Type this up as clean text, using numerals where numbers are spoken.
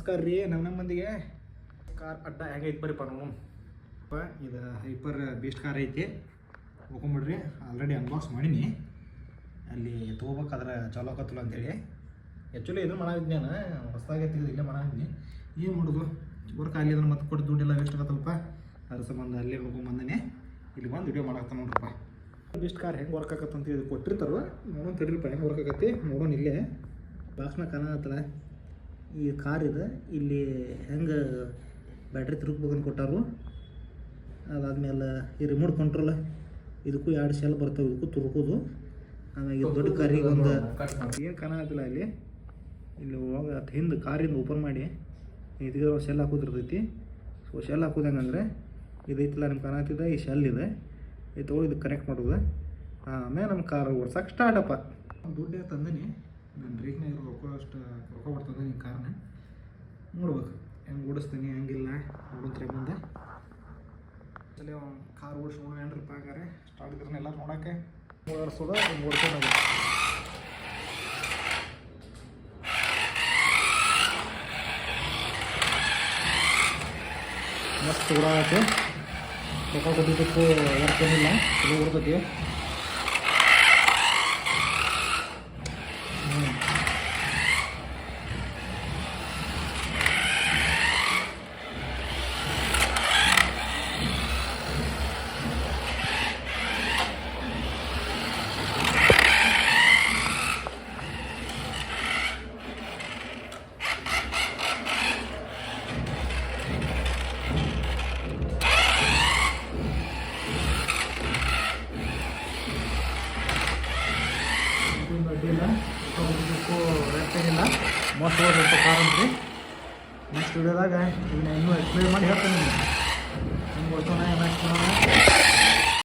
ನಮಸ್ಕಾರ ರೀ. ನಮ್ಮ ಮಂದಿಗೆ ಕಾರ್ ಅಡ್ಡ ಹೆಂಗೈತೆ ಬರ್ರಿಪ್ಪ ನೋಡೋಣ. ಇದು ಹೈಪರ್ ಬೀಸ್ಟ್ ಕಾರ್ ಐತಿ, ಹೋಗ್ಕೊಂಬಿಡ್ರಿ. ಆಲ್ರೆಡಿ ಅನ್ಬಾಕ್ಸ್ ಮಾಡೀನಿ. ಅಲ್ಲಿ ತೊಗೋಬೇಕಾದ್ರೆ ಚಲೋ ಆಕತ್ತಲ್ಲ ಅಂತೇಳಿ ಆ್ಯಕ್ಚುಲಿ ಇದು ಮಾಡಿದ್ನಿ, ನಾನು ಹೊಸದಾಗಿ ತೆಗೆದು ಇಲ್ಲೇ ಮಾಡಿದ್ನಿ. ಏನು ಮಾಡೋದು, ವರ್ಕ್ ಆಗಲಿ ಅದನ್ನು ಮತ್ತೆ ಕೊಟ್ಟು ದುಡ್ಡೆಲ್ಲ ವೇಸ್ಟ್ ಆಗತ್ತಲ್ಪ. ಅದ್ರ ಸಂಬಂಧ ಅಲ್ಲೇ ನೋಡ್ಕೊಂಬಂದೇ ಇಲ್ಲಿ ಬಂದು ವಿಡಿಯೋ ಮಾಡಾಕ್ತ ನೋಡ್ರಪ್ಪ. ಬೀಸ್ಟ್ ಕಾರ್ ಹೆಂಗೆ ವರ್ಕ್ ಆಕತ್ತಂತ ಇದು ಕೊಟ್ಟಿರ್ತಾರಲ್ಲ, ನೋಡೋಣ ತಡ್ರಿಪ್ಪ ಹೆಂಗೆ ವರ್ಕ್ ಆಕತಿ ನೋಡೋಣ. ಇಲ್ಲೇ ಬಾಕ್ಸ್ನ ಕಾಣತ್ತಲ್ಲ ಈ ಕಾರ್ ಇದೆ. ಇಲ್ಲಿ ಹೆಂಗೆ ಬ್ಯಾಟ್ರಿ ತಿರುಗ್ಬೇಕಂತ ಕೊಟ್ಟಾರು. ಅದಾದ್ಮೇಲೆ ಈ ರಿಮೋಟ್ ಕಂಟ್ರೋಲ್ ಇದಕ್ಕೂ 2 ಸೆಲ್ ಬರ್ತವೆ, ಇದಕ್ಕೂ ತುರ್ಕೋದು. ಆಮೇಲೆ ದೊಡ್ಡ ಕಾರಿಗೆ ಒಂದು ಏನು ಕಾಣತ್ತಿಲ್ಲ ಇಲ್ಲಿ ಒಳಗೆ ಹಿಂದೆ ಕಾರಿಂದ ಓಪನ್ ಮಾಡಿ ಇದಕ್ಕೆ ಶೆಲ್ ಹಾಕೋದಿರ್ತೈತಿ. ಸೊ ಶೆಲ್ ಹಾಕೋದು ಹೆಂಗಂದ್ರೆ ಇದೈತಿಲ್ಲ ನಿಮ್ಮ ಕಾಣತ್ತಿದೆ, ಈ ಶೆಲ್ ಇದೆ, ಇದು ತೊಗೊಳ್ಳೋ ಇದಕ್ಕೆ ಕನೆಕ್ಟ್ ಮಾಡೋದು. ಆಮೇಲೆ ನಮ್ಮ ಕಾರ್ ಓಡ್ಸಕ್ಕೆ ಸ್ಟಾರ್ಟಪ್ಪ. ದುಡ್ಡೇ ತಂದೀನಿ, ನಾನು ಬ್ರೇಕ್ನಾಗ ರೊಕ್ಕ ಬರ್ತದೆ ಈ ಕಾರ್ನ. ನೋಡ್ಬೇಕು ಹೆಂಗೆ ಓಡಿಸ್ತೀನಿ ಹೆಂಗಿಲ್ಲ ನೋಡಿದ್ರೆ ಮುಂದೆ. ಸಲ ಕಾರ್ ಓಡಿಸಿ ನೋಡೋಣ ಹಾಗಾರೆ. ಸ್ಟಾರ್ಟ್ ಇದ್ರೆ ಎಲ್ಲ ನೋಡೋಕ್ಕೆ ಓಡಿಸೋದು ಓಡ್ಕೊಂಡು ಮಸ್ತ್ ಓಡಾಡತ್ತೆ. ರೊಕ್ಕ ಕೊಟ್ಟಿದ್ದಕ್ಕೂ ವರ್ಕ್ ಏನಿಲ್ಲ, ಚಲೋ ಓಡ್ತೈತಿ. ಅಡ್ಡಿಲ್ಲ, ರೇಟೇನಿಲ್ಲ, ಮಸ್ತ್ ಓದಿರ್ತ ಕಾರ್ ಅಂತ್ರಿ. ನೆಕ್ಸ್ಟ್ ವಿಡಿಯೋದಾಗ ಈಗ ಇನ್ನೂ ಎಕ್ಸ್ಪ್ಲೇನ್ ಮಾಡಿ ಹೇಳ್ತೇನೆ ನಿಮಗೆ ಹೆಂಗೆ ಓಡ್ಸೋಣ